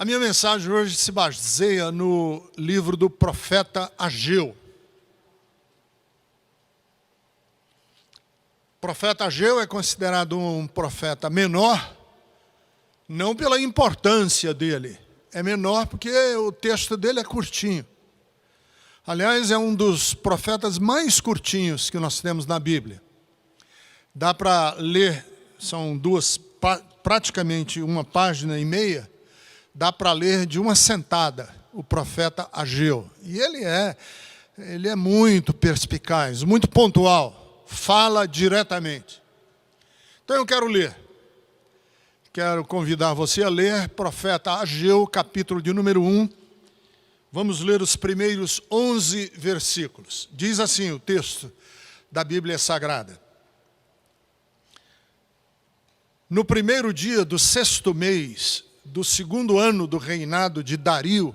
A minha mensagem hoje se baseia no livro do profeta Ageu. O profeta Ageu é considerado um profeta menor, não pela importância dele. É menor porque o texto dele é curtinho. Aliás, é um dos profetas mais curtinhos que nós temos na Bíblia. Dá para ler, são praticamente uma página e meia, dá para ler de uma sentada o profeta Ageu. E ele é muito perspicaz, muito pontual, fala diretamente. Então eu quero ler. Quero convidar você a ler profeta Ageu, capítulo de número 1. Vamos ler os primeiros 11 versículos. Diz assim o texto da Bíblia Sagrada. No primeiro dia do 6º mês do 2º ano do reinado de Dario,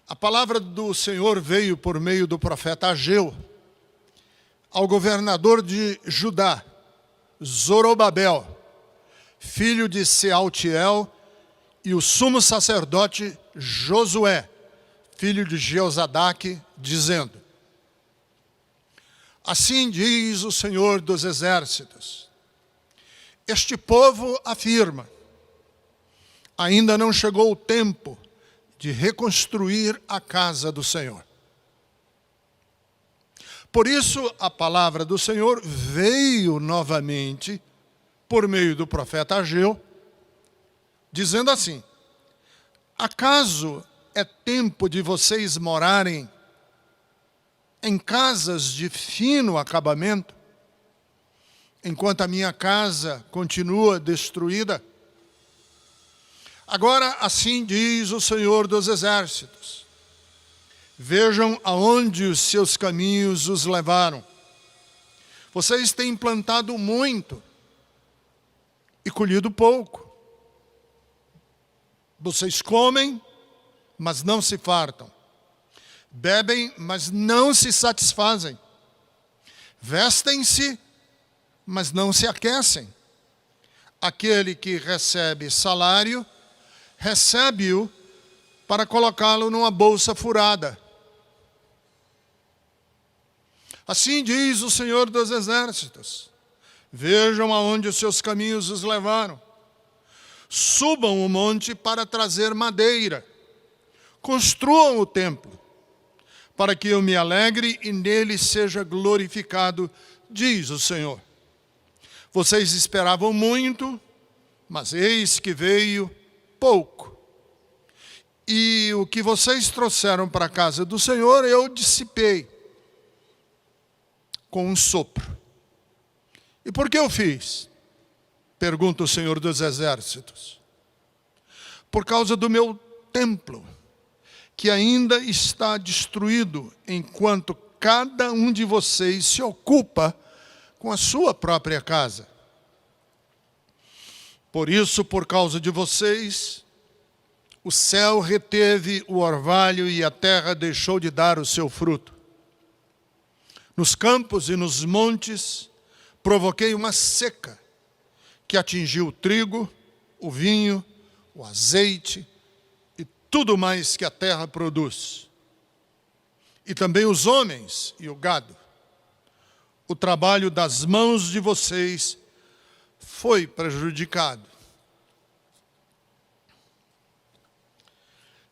a palavra do Senhor veio por meio do profeta Ageu ao governador de Judá, Zorobabel, filho de Sealtiel, e o sumo sacerdote Josué, filho de Jeozadaque, dizendo: Assim diz o Senhor dos Exércitos, este povo afirma, ainda não chegou o tempo de reconstruir a casa do Senhor. Por isso, a palavra do Senhor veio novamente por meio do profeta Ageu, dizendo assim: acaso é tempo de vocês morarem em casas de fino acabamento, enquanto a minha casa continua destruída? Agora, assim diz o Senhor dos Exércitos: vejam aonde os seus caminhos os levaram. Vocês têm plantado muito e colhido pouco. Vocês comem, mas não se fartam. Bebem, mas não se satisfazem. Vestem-se, mas não se aquecem. Aquele que recebe salário, recebe-o para colocá-lo numa bolsa furada. Assim diz o Senhor dos Exércitos: vejam aonde os seus caminhos os levaram. Subam o monte para trazer madeira. Construam o templo, para que eu me alegre e nele seja glorificado, diz o Senhor. Vocês esperavam muito, mas eis que veio pouco. E o que vocês trouxeram para a casa do Senhor, eu dissipei com um sopro. E por que eu fiz? Pergunta o Senhor dos Exércitos. Por causa do meu templo, que ainda está destruído, enquanto cada um de vocês se ocupa com a sua própria casa. Por isso, por causa de vocês, o céu reteve o orvalho e a terra deixou de dar o seu fruto. Nos campos e nos montes, provoquei uma seca que atingiu o trigo, o vinho, o azeite e tudo mais que a terra produz. E também os homens e o gado. O trabalho das mãos de vocês foi prejudicado.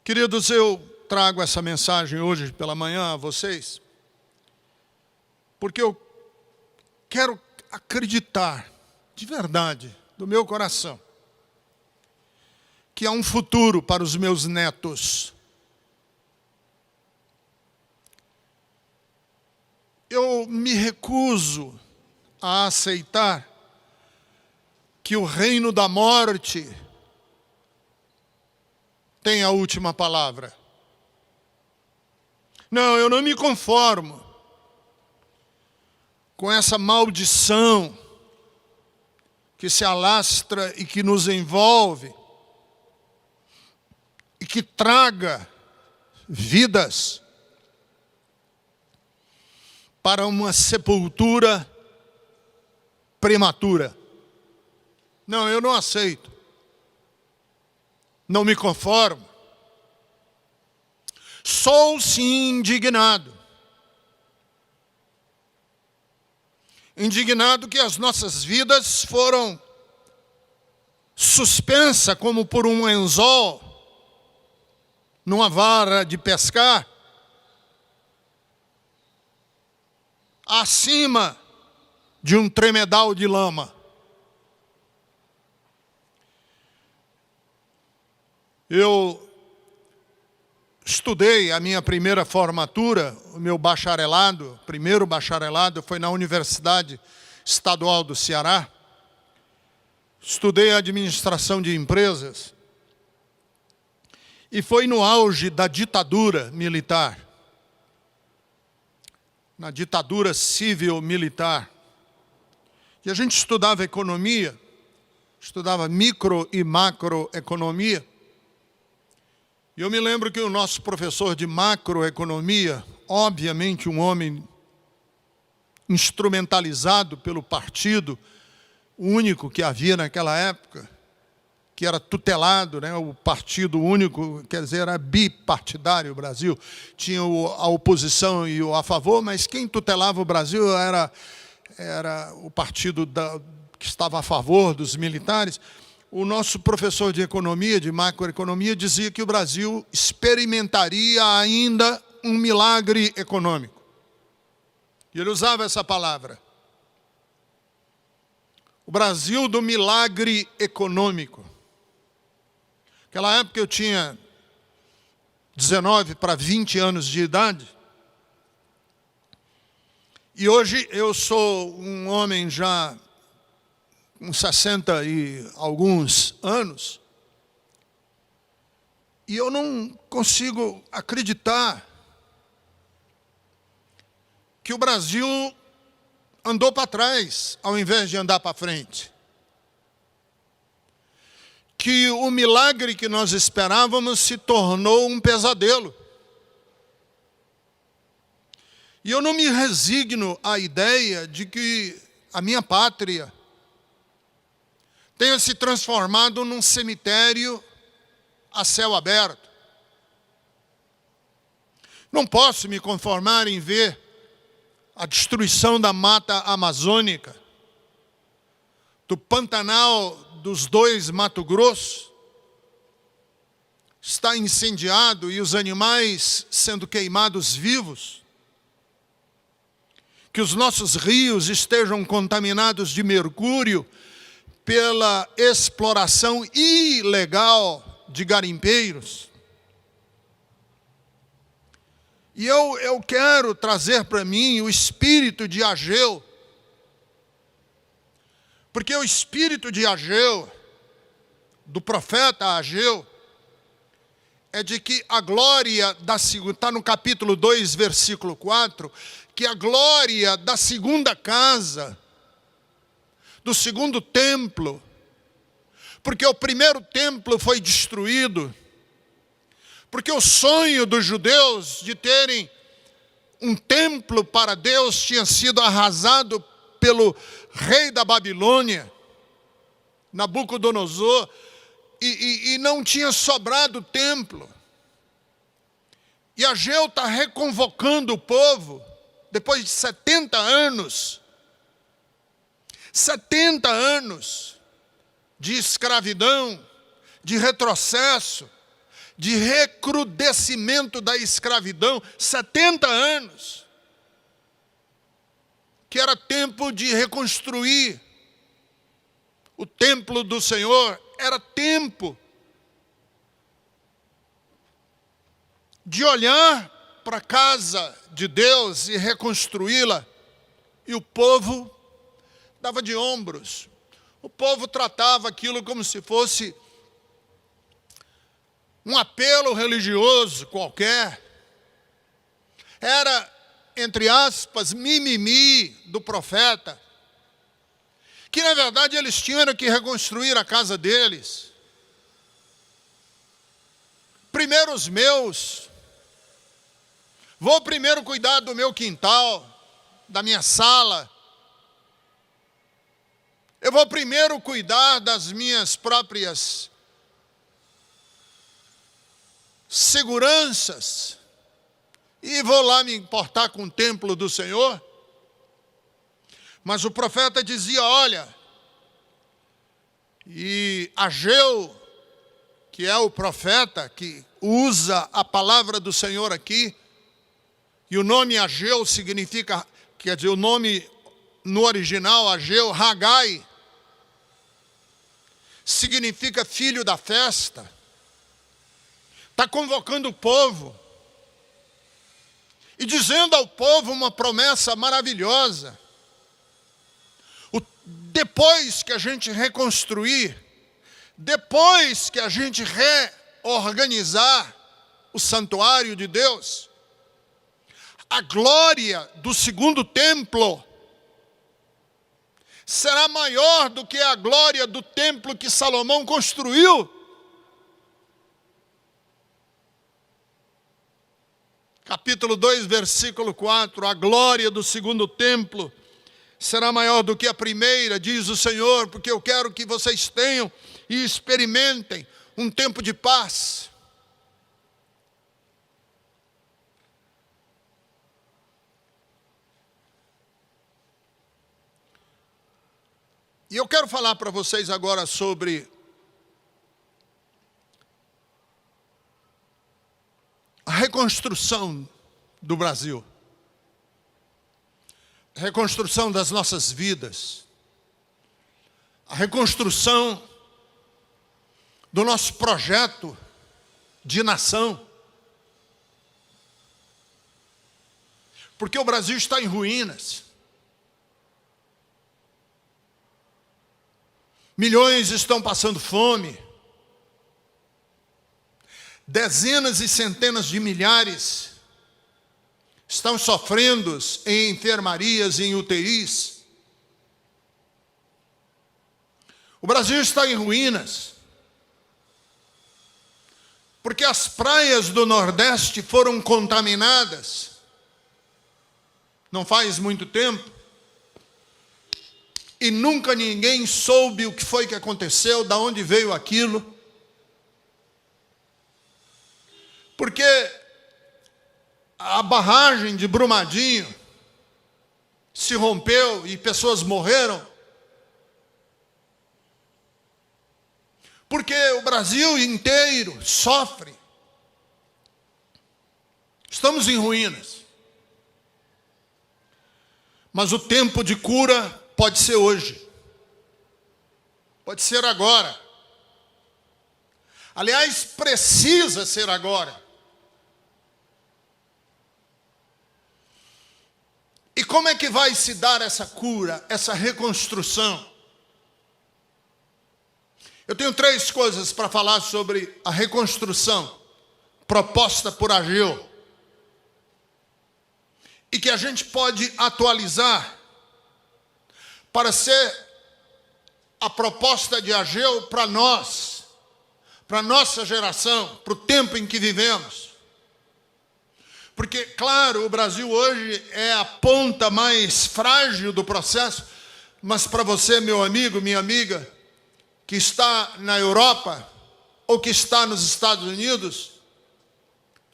Queridos, eu trago essa mensagem hoje pela manhã a vocês, porque eu quero acreditar, de verdade, do meu coração, que há um futuro para os meus netos. Eu me recuso a aceitar que o reino da morte tem a última palavra. Não, eu não me conformo com essa maldição que se alastra e que nos envolve e que traga vidas para uma sepultura prematura. Não, eu não aceito. não me conformo. Sou sim indignado. Indignado que as nossas vidas foram suspensas como por um anzol, numa vara de pescar, acima de um tremedal de lama. Eu estudei a minha primeira formatura, o meu bacharelado, primeiro bacharelado foi na Universidade Estadual do Ceará. Estudei administração de empresas e foi no auge da ditadura militar, na ditadura civil-militar. E a gente estudava economia, estudava micro e macroeconomia. E eu me lembro que o nosso professor de macroeconomia, obviamente um homem instrumentalizado pelo partido único que havia naquela época, que era tutelado, né? O partido único, quer dizer, era bipartidário o Brasil. Tinha a oposição e o a favor, mas quem tutelava o Brasil era o partido que estava a favor dos militares. O nosso professor de economia, de macroeconomia, dizia que o Brasil experimentaria ainda um milagre econômico. E ele usava essa palavra. O Brasil do milagre econômico. Naquela época eu tinha 19 para 20 anos de idade. E hoje eu sou um homem já com 60 e alguns anos, e eu não consigo acreditar que o Brasil andou para trás ao invés de andar para frente. Que o milagre que nós esperávamos se tornou um pesadelo. E eu não me resigno à ideia de que a minha pátria tenha se transformado num cemitério a céu aberto. Não posso me conformar em ver a destruição da mata amazônica, do Pantanal dos Dois Mato Grosso, está incendiado e os animais sendo queimados vivos, que os nossos rios estejam contaminados de mercúrio pela exploração ilegal de garimpeiros. E eu quero trazer para mim o espírito de Ageu, porque o espírito de Ageu, do profeta Ageu, é de que a glória da segunda, está no capítulo 2, versículo 4, que a glória da segunda casa, do segundo templo, porque o primeiro templo foi destruído, porque o sonho dos judeus de terem um templo para Deus tinha sido arrasado pelo rei da Babilônia, Nabucodonosor, e não tinha sobrado templo. E Ageu está reconvocando o povo, depois de 70 anos, 70 anos de escravidão, de retrocesso, de recrudescimento da escravidão, 70 anos, que era tempo de reconstruir o templo do Senhor, era tempo de olhar para a casa de Deus e reconstruí-la, e o povo dava de ombros. O povo tratava aquilo como se fosse um apelo religioso qualquer. Era, entre aspas, mimimi do profeta, que na verdade eles tinham que reconstruir a casa deles. Primeiro os meus. Vou primeiro cuidar do meu quintal, da minha sala. Eu vou primeiro cuidar das minhas próprias seguranças, e vou lá me importar com o templo do Senhor. Mas o profeta dizia, olha, e Ageu, que é o profeta que usa a palavra do Senhor aqui, e o nome Ageu significa, quer dizer, o nome no original, Ageu, Hagai, significa filho da festa. Está convocando o povo e dizendo ao povo uma promessa maravilhosa. Depois que a gente reconstruir, depois que a gente reorganizar o santuário de Deus, a glória do segundo templo será maior do que a glória do templo que Salomão construiu. Capítulo 2, versículo 4, a glória do segundo templo será maior do que a primeira, diz o Senhor, porque eu quero que vocês tenham e experimentem um tempo de paz. E eu quero falar para vocês agora sobre a reconstrução do Brasil. A reconstrução das nossas vidas. A reconstrução do nosso projeto de nação. Porque o Brasil está em ruínas. Milhões estão passando fome. Dezenas e centenas de milhares estão sofrendo em enfermarias e em UTIs. O Brasil está em ruínas, porque as praias do Nordeste foram contaminadas. Não faz muito tempo. E nunca ninguém soube o que foi que aconteceu, de onde veio aquilo. Porque a barragem de Brumadinho se rompeu e pessoas morreram. Porque o Brasil inteiro sofre. Estamos em ruínas. Mas o tempo de cura pode ser hoje. Pode ser agora. Aliás, precisa ser agora. E como é que vai se dar essa cura, essa reconstrução? Eu tenho 3 coisas para falar sobre a reconstrução proposta por Ageu. E que a gente pode atualizar para ser a proposta de Ageu para nós, para a nossa geração, para o tempo em que vivemos. Porque, claro, o Brasil hoje é a ponta mais frágil do processo, mas para você, meu amigo, minha amiga, que está na Europa ou que está nos Estados Unidos,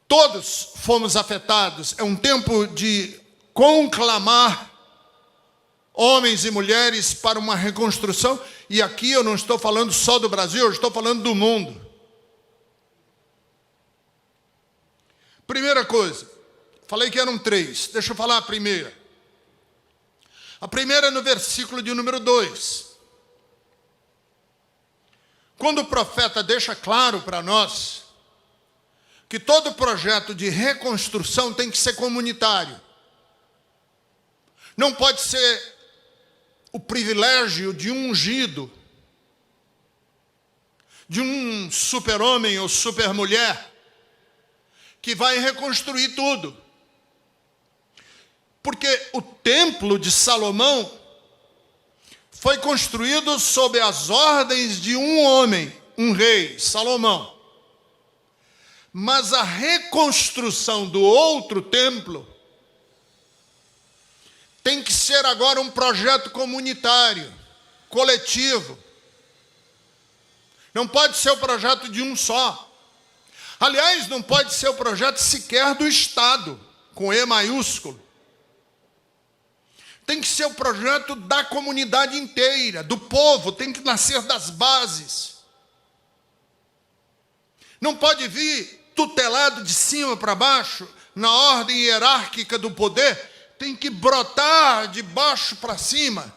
todos fomos afetados. É um tempo de conclamar homens e mulheres para uma reconstrução. E aqui eu não estou falando só do Brasil, eu estou falando do mundo. Primeira coisa, falei que eram 3, deixa eu falar a primeira. A primeira é no versículo de número 2. Quando o profeta deixa claro para nós que todo projeto de reconstrução tem que ser comunitário. Não pode ser o privilégio de um ungido, de um super-homem ou super-mulher, que vai reconstruir tudo. Porque o templo de Salomão foi construído sob as ordens de um homem, um rei, Salomão. Mas a reconstrução do outro templo tem que ser agora um projeto comunitário, coletivo. Não pode ser o projeto de um só. Aliás, não pode ser o projeto sequer do Estado, com E maiúsculo. Tem que ser o projeto da comunidade inteira, do povo, tem que nascer das bases. Não pode vir tutelado de cima para baixo, na ordem hierárquica do poder, tem que brotar de baixo para cima,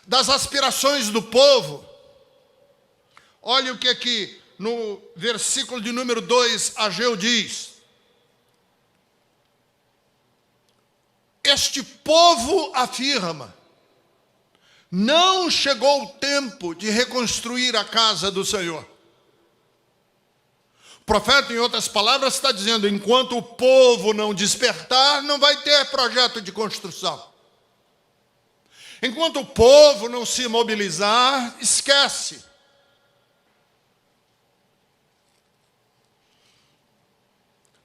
das aspirações do povo. Olha o que aqui, no versículo de número 2, Ageu diz: este povo afirma, não chegou o tempo de reconstruir a casa do Senhor. O profeta, em outras palavras, está dizendo, enquanto o povo não despertar, não vai ter projeto de construção. Enquanto o povo não se mobilizar, esquece.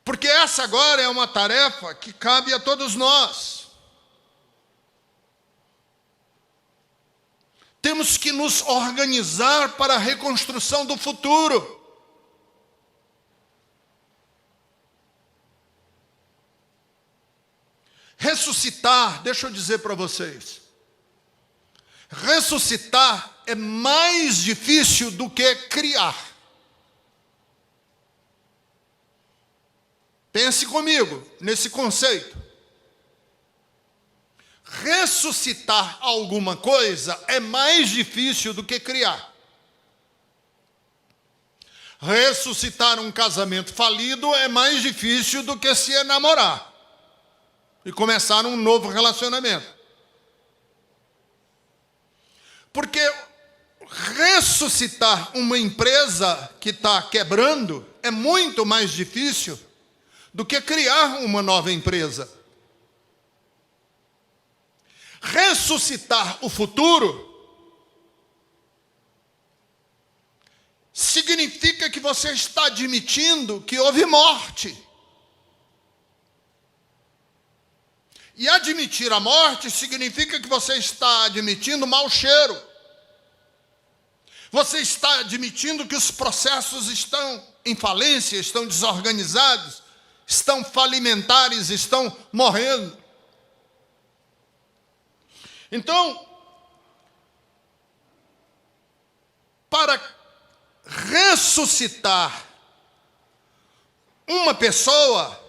Porque essa agora é uma tarefa que cabe a todos nós. Temos que nos organizar para a reconstrução do futuro. Ressuscitar, deixa eu dizer para vocês, ressuscitar é mais difícil do que criar. Pense comigo nesse conceito. Ressuscitar alguma coisa é mais difícil do que criar. Ressuscitar um casamento falido é mais difícil do que se enamorar e começar um novo relacionamento. Porque ressuscitar uma empresa que está quebrando é muito mais difícil do que criar uma nova empresa. Ressuscitar o futuro significa que você está admitindo que houve morte. E admitir a morte significa que você está admitindo mau cheiro. Você está admitindo que os processos estão em falência, estão desorganizados, estão falimentares, estão morrendo. Então, para ressuscitar uma pessoa,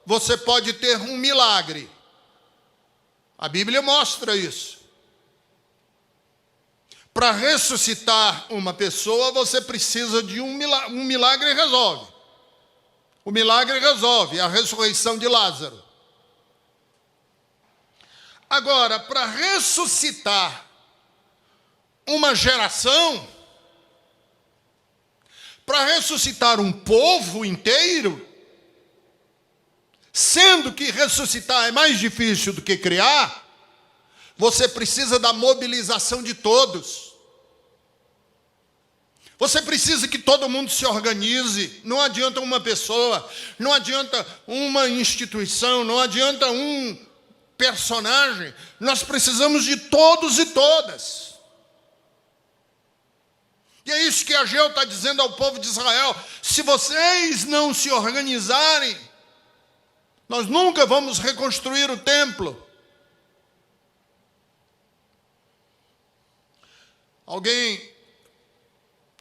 você pode ter um milagre. A Bíblia mostra isso. Para ressuscitar uma pessoa, você precisa de um milagre resolve. O milagre resolve a ressurreição de Lázaro. Agora, para ressuscitar uma geração, para ressuscitar um povo inteiro, sendo que ressuscitar é mais difícil do que criar, você precisa da mobilização de todos. Você precisa que todo mundo se organize. Não adianta uma pessoa, não adianta uma instituição, não adianta um personagem. Nós precisamos de todos e todas. E é isso que Ageu está dizendo ao povo de Israel. Se vocês não se organizarem, nós nunca vamos reconstruir o templo.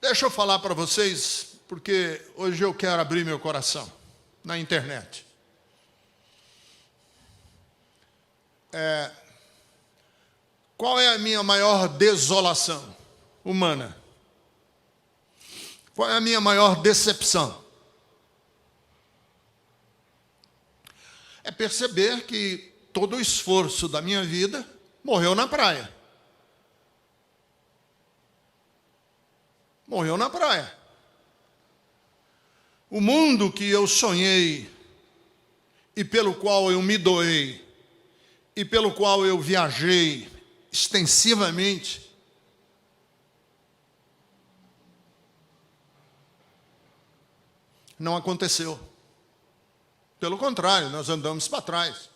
Deixa eu falar para vocês, porque hoje eu quero abrir meu coração na internet. Qual é a minha maior desolação humana? Qual é a minha maior decepção? É perceber que todo o esforço da minha vida morreu na praia. Morreu na praia. O mundo que eu sonhei, e pelo qual eu me doei, e pelo qual eu viajei extensivamente, não aconteceu. Pelo contrário, nós andamos para trás.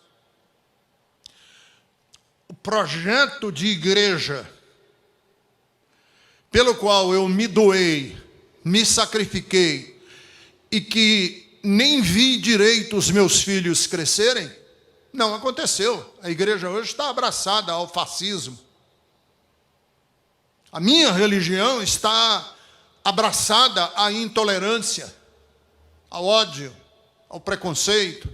O projeto de igreja pelo qual eu me doei, me sacrifiquei e que nem vi direito os meus filhos crescerem, não aconteceu. A igreja hoje está abraçada ao fascismo. A minha religião está abraçada à intolerância, ao ódio, ao preconceito,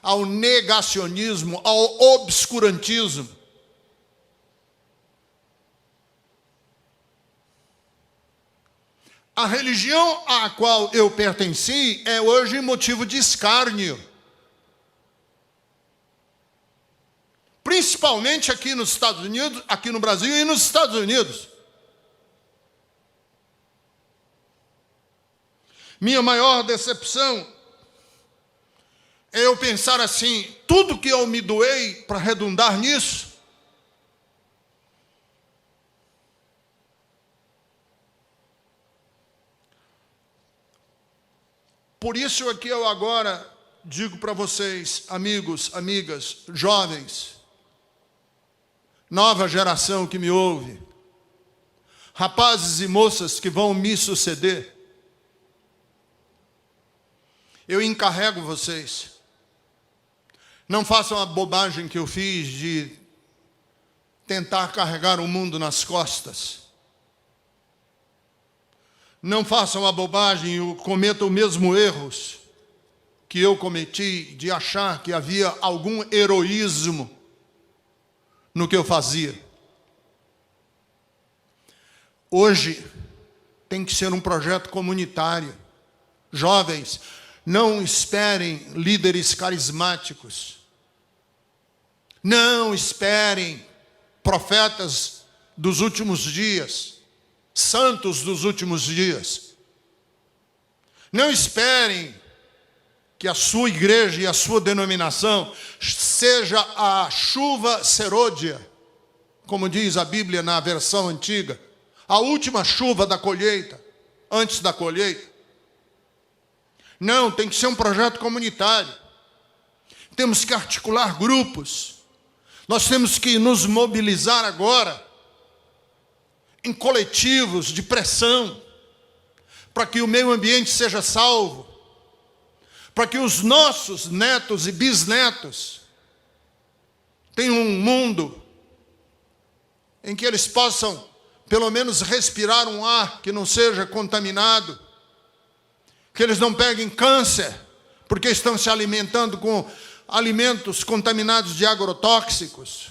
ao negacionismo, ao obscurantismo. A religião à qual eu pertenci é hoje motivo de escárnio. Principalmente aqui nos Estados Unidos, aqui no Brasil e nos Estados Unidos. Minha maior decepção é eu pensar assim, tudo que eu me doei para redundar nisso, por isso é que eu agora digo para vocês, amigos, amigas, jovens, nova geração que me ouve, rapazes e moças que vão me suceder, eu encarrego vocês, não façam a bobagem que eu fiz de tentar carregar o mundo nas costas. Não façam a bobagem e cometam os mesmos erros que eu cometi de achar que havia algum heroísmo no que eu fazia. Hoje tem que ser um projeto comunitário. Jovens, não esperem líderes carismáticos. Não esperem profetas dos últimos dias, santos dos últimos dias. Não esperem que a sua igreja e a sua denominação seja a chuva serôdia, como diz a Bíblia na versão antiga, a última chuva da colheita, antes da colheita. Não, tem que ser um projeto comunitário. Temos que articular grupos. Nós temos que nos mobilizar agora em coletivos de pressão, para que o meio ambiente seja salvo, para que os nossos netos e bisnetos tenham um mundo em que eles possam, pelo menos, respirar um ar que não seja contaminado, que eles não peguem câncer, porque estão se alimentando com alimentos contaminados de agrotóxicos.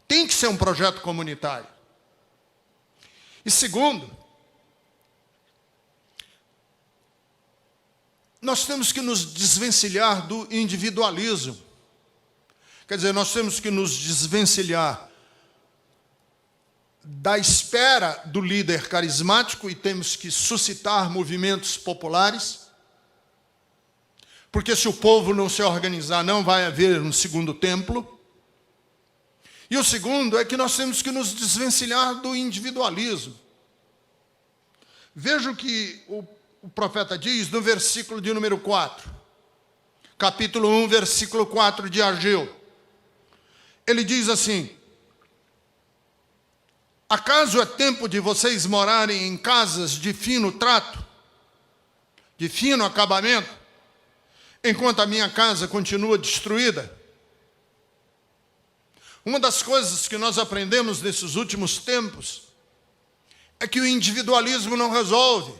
Tem que ser um projeto comunitário. E segundo, nós temos que nos desvencilhar do individualismo. Quer dizer, nós temos que nos desvencilhar da espera do líder carismático e temos que suscitar movimentos populares, porque se o povo não se organizar, não vai haver um segundo templo. E o segundo é que nós temos que nos desvencilhar do individualismo. Veja o que o profeta diz no versículo de número 4, capítulo 1, versículo 4 de Ageu. Ele diz assim: acaso é tempo de vocês morarem em casas de fino trato, de fino acabamento, enquanto a minha casa continua destruída? Uma das coisas que nós aprendemos nesses últimos tempos é que o individualismo não resolve.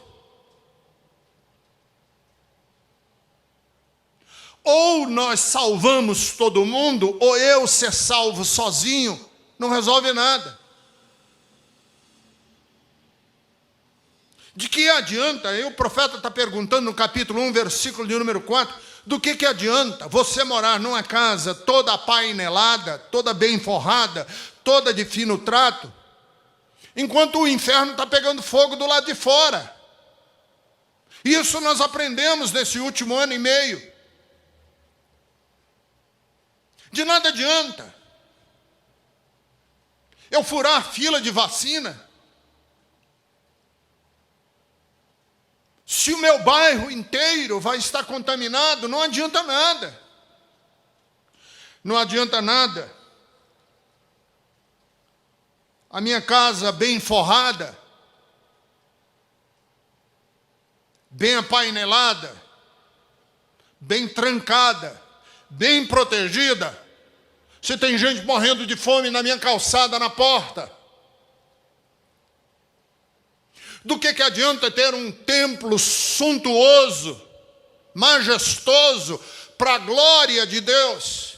Ou nós salvamos todo mundo, ou eu ser salvo sozinho não resolve nada. De que adianta? Aí o profeta está perguntando no capítulo 1, versículo de número 4, do que adianta você morar numa casa toda apainelada, toda bem forrada, toda de fino trato, enquanto o inferno está pegando fogo do lado de fora? Isso nós aprendemos nesse último ano e meio. De nada adianta eu furar fila de vacina se o meu bairro inteiro vai estar contaminado. Não adianta nada. Não adianta nada a minha casa bem forrada, bem apainelada, bem trancada, bem protegida, se tem gente morrendo de fome na minha calçada, na porta? Do que adianta ter um templo suntuoso, majestoso, para a glória de Deus,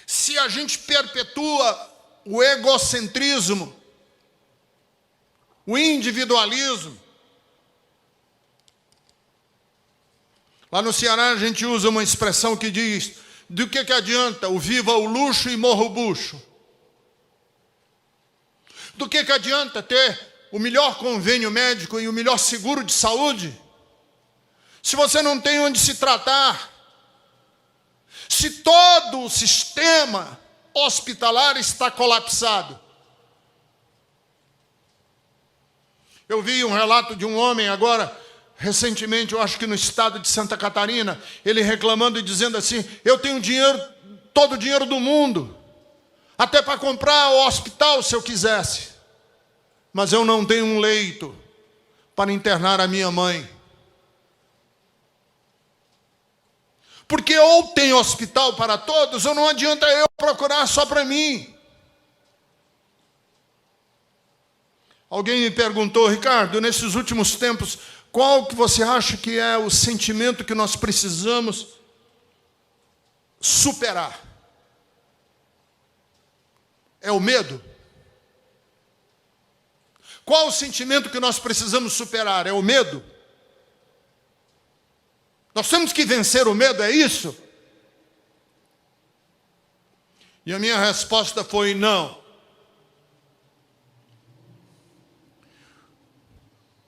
se a gente perpetua o egocentrismo, o individualismo? Lá no Ceará a gente usa uma expressão que diz: do que adianta o viva o luxo e morra o bucho? Do que adianta ter o melhor convênio médico e o melhor seguro de saúde, se você não tem onde se tratar? Se todo o sistema hospitalar está colapsado. Eu vi um relato de um homem agora, recentemente, eu acho que no estado de Santa Catarina, ele reclamando e dizendo assim: eu tenho dinheiro, todo o dinheiro do mundo, até para comprar o hospital se eu quisesse, mas eu não tenho um leito para internar a minha mãe. Porque ou tem hospital para todos, ou não adianta eu procurar só para mim. Alguém me perguntou: Ricardo, nesses últimos tempos, qual que você acha que é o sentimento que nós precisamos superar? É o medo? Qual o sentimento que nós precisamos superar? É o medo? Nós temos que vencer o medo, é isso? E a minha resposta foi: não.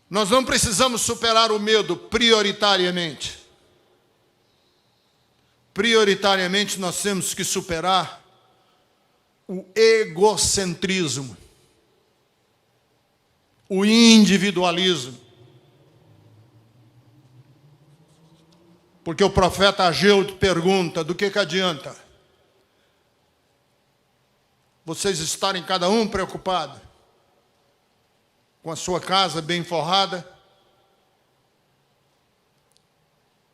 Nós não precisamos superar o medo prioritariamente. Prioritariamente nós temos que superar o egocentrismo, o individualismo. Porque o profeta Ageu pergunta: do que adianta vocês estarem cada um preocupado com a sua casa bem forrada,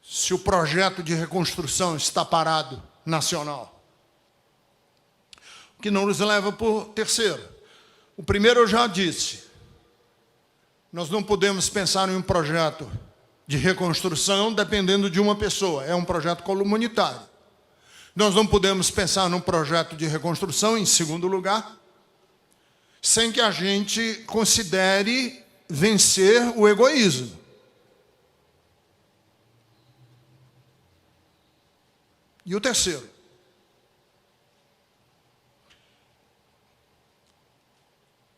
se o projeto de reconstrução está parado, nacional? O que não nos leva por terceiro. O primeiro eu já disse: nós não podemos pensar em um projeto de reconstrução dependendo de uma pessoa, é um projeto comunitário. Nós não podemos pensar num projeto de reconstrução, em segundo lugar, sem que a gente considere vencer o egoísmo. E o terceiro: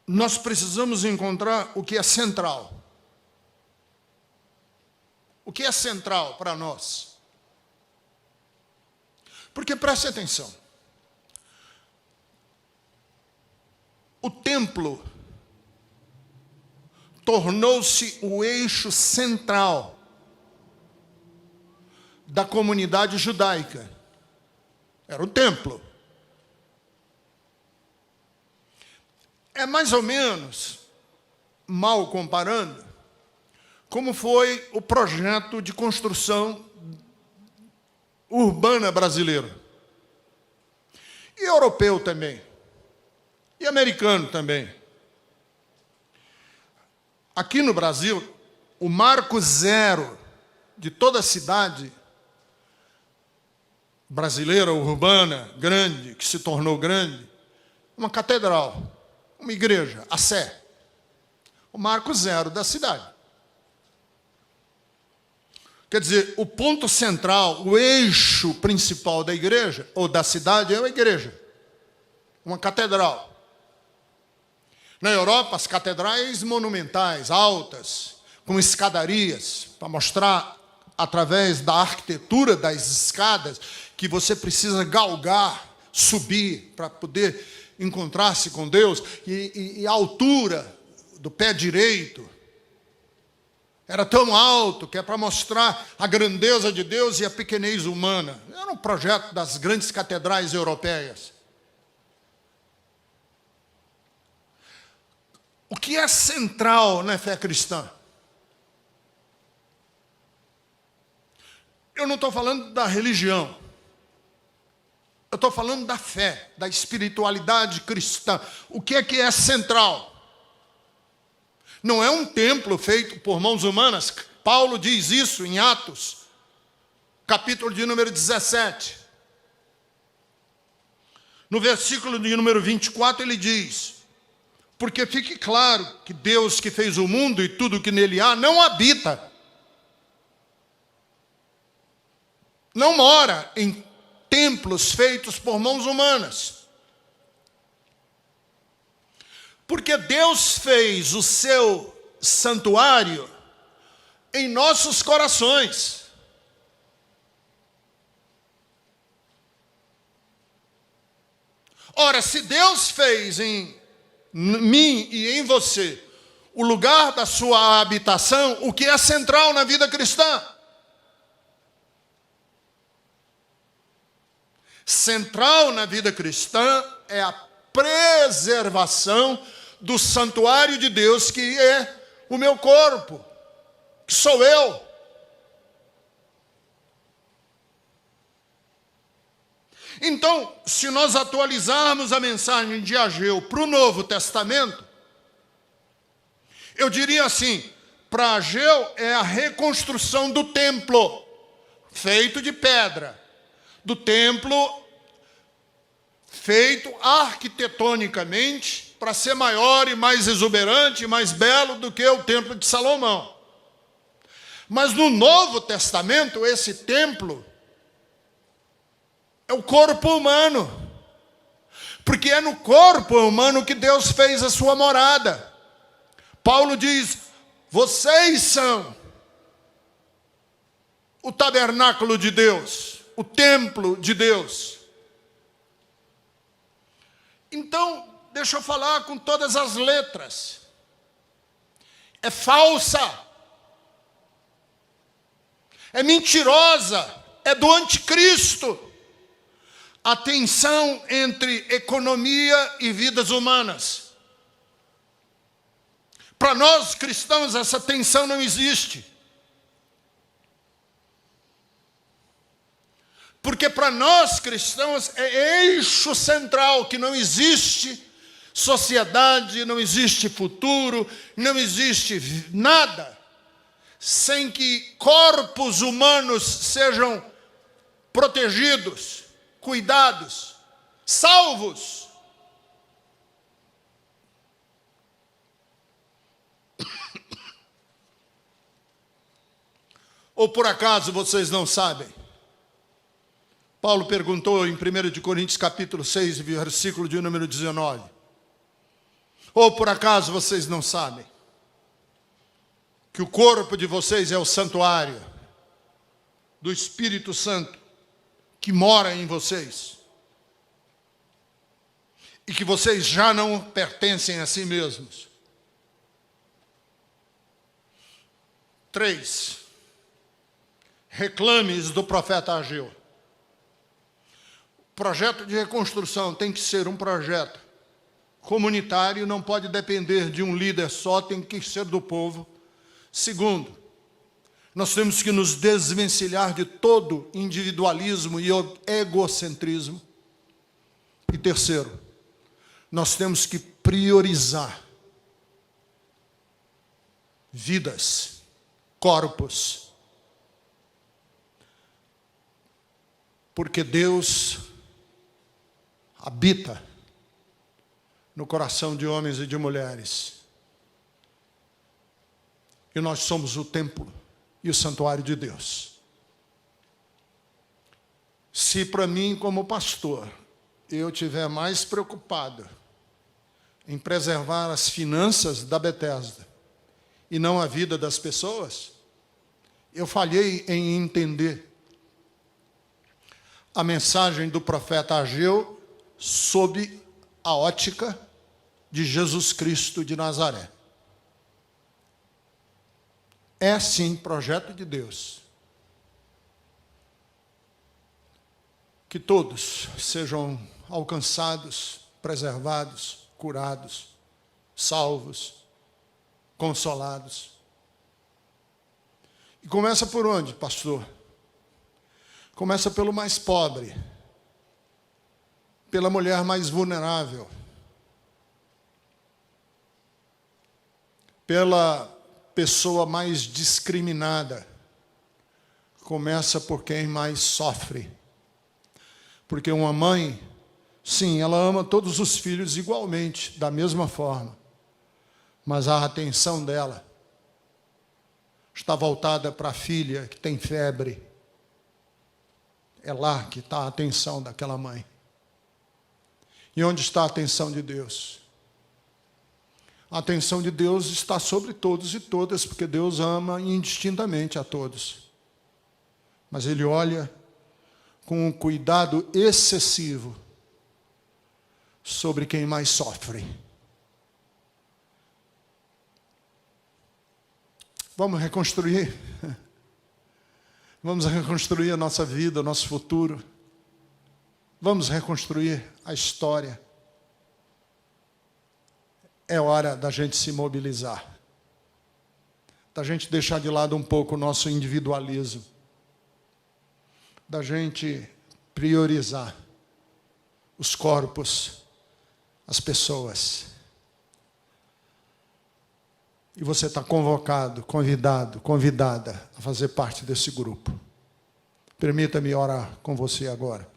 nós precisamos encontrar o que é central. O que é central para nós? Porque, preste atenção, o templo tornou-se o eixo central da comunidade judaica. Era o templo. É mais ou menos, mal comparando, como foi o projeto de construção urbana brasileiro. E europeu também. E americano também. Aqui no Brasil, o marco zero de toda a cidade brasileira, urbana, grande, que se tornou grande, uma catedral, uma igreja, a Sé. O marco zero da cidade. Quer dizer, o ponto central, o eixo principal da igreja, ou da cidade, é a igreja. Uma catedral. Na Europa, as catedrais monumentais, altas, com escadarias, para mostrar, através da arquitetura das escadas, que você precisa galgar, subir, para poder encontrar-se com Deus, e a altura do pé direito era tão alto que é para mostrar a grandeza de Deus e a pequenez humana. Era um projeto das grandes catedrais europeias. O que é central na fé cristã? Eu não estou falando da religião. Eu estou falando da fé, da espiritualidade cristã. O que é central? Não é um templo feito por mãos humanas. Paulo diz isso em Atos, capítulo de número 17. No versículo de número 24 ele diz: porque fique claro que Deus que fez o mundo e tudo que nele há, não habita, não mora em templos feitos por mãos humanas. Porque Deus fez o seu santuário em nossos corações. Ora, se Deus fez em mim e em você o lugar da sua habitação, o que é central na vida cristã? Central na vida cristã é a preservação do santuário de Deus, que é o meu corpo, que sou eu. Então, se nós atualizarmos a mensagem de Ageu para o Novo Testamento, eu diria assim: para Ageu é a reconstrução do templo, feito de pedra, do templo feito arquitetonicamente para ser maior e mais exuberante e mais belo do que o templo de Salomão. Mas no Novo Testamento, esse templo é o corpo humano, porque é no corpo humano que Deus fez a sua morada. Paulo diz: vocês são o tabernáculo de Deus, o templo de Deus. Então, deixa eu falar com todas as letras. É falsa, é mentirosa, é do anticristo a tensão entre economia e vidas humanas. Para nós cristãos, essa tensão não existe. Porque para nós cristãos é eixo central que não existe sociedade, não existe futuro, não existe nada sem que corpos humanos sejam protegidos, cuidados, salvos. Ou por acaso vocês não sabem? Paulo perguntou em 1 Coríntios capítulo 6, versículo de número 19. Ou por acaso vocês não sabem que o corpo de vocês é o santuário do Espírito Santo que mora em vocês? E que vocês já não pertencem a si mesmos? 3. Reclames do profeta Ageu. O projeto de reconstrução tem que ser um projeto comunitário, não pode depender de um líder só, tem que ser do povo. Segundo, nós temos que nos desvencilhar de todo individualismo e egocentrismo. E terceiro, nós temos que priorizar vidas, corpos, porque Deus habita no coração de homens e de mulheres. E nós somos o templo e o santuário de Deus. Se para mim, como pastor, eu estiver mais preocupado em preservar as finanças da Betesda e não a vida das pessoas, eu falhei em entender a mensagem do profeta Ageu sob a ótica de Jesus Cristo de Nazaré. É sim projeto de Deus que todos sejam alcançados, preservados, curados, salvos, consolados. E começa por onde, pastor? Começa pelo mais pobre, pela mulher mais vulnerável, pela pessoa mais discriminada. Começa por quem mais sofre. Porque uma mãe, sim, ela ama todos os filhos igualmente, da mesma forma. Mas a atenção dela está voltada para a filha que tem febre. É lá que está a atenção daquela mãe. E onde está a atenção de Deus? A atenção de Deus está sobre todos e todas, porque Deus ama indistintamente a todos. Mas Ele olha com um cuidado excessivo sobre quem mais sofre. Vamos reconstruir. Vamos reconstruir a nossa vida, o nosso futuro. Vamos reconstruir a história. É hora da gente se mobilizar. Da gente deixar de lado um pouco o nosso individualismo. Da gente priorizar os corpos, as pessoas. E você está convocado, convidado, convidada a fazer parte desse grupo. Permita-me orar com você agora.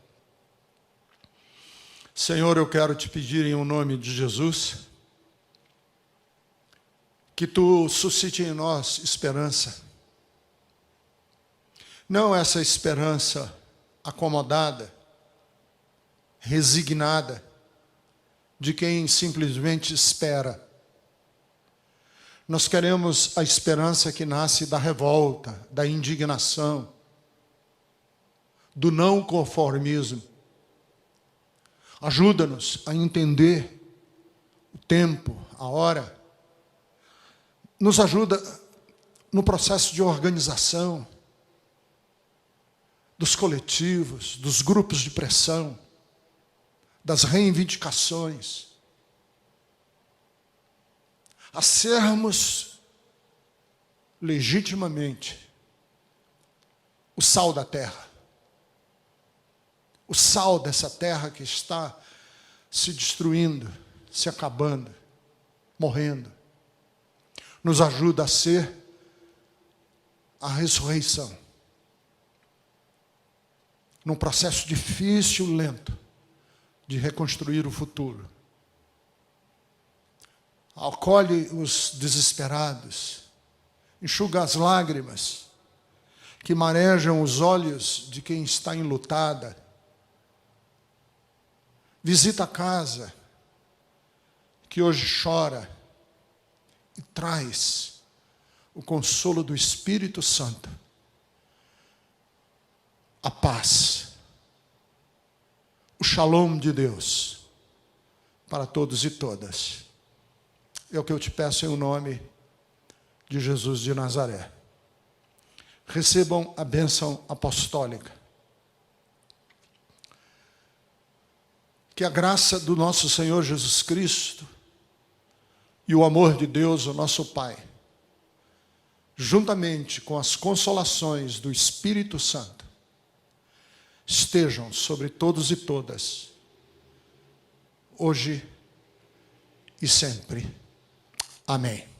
Senhor, eu quero te pedir em nome de Jesus que Tu suscite em nós esperança. Não essa esperança acomodada, resignada, de quem simplesmente espera. Nós queremos a esperança que nasce da revolta, da indignação, do não conformismo. Ajuda-nos a entender o tempo, a hora. Nos ajuda no processo de organização dos coletivos, dos grupos de pressão, das reivindicações, a sermos legitimamente o sal da terra, o sal dessa terra que está se destruindo, se acabando, morrendo. Nos ajuda a ser a ressurreição. Num processo difícil, lento, de reconstruir o futuro. Acolhe os desesperados, enxuga as lágrimas que marejam os olhos de quem está enlutada. Visita a casa que hoje chora e traz o consolo do Espírito Santo, a paz, o shalom de Deus para todos e todas. É o que eu te peço em nome de Jesus de Nazaré. Recebam a bênção apostólica. Que a graça do nosso Senhor Jesus Cristo e o amor de Deus, o nosso Pai, juntamente com as consolações do Espírito Santo, estejam sobre todos e todas, hoje e sempre. Amém.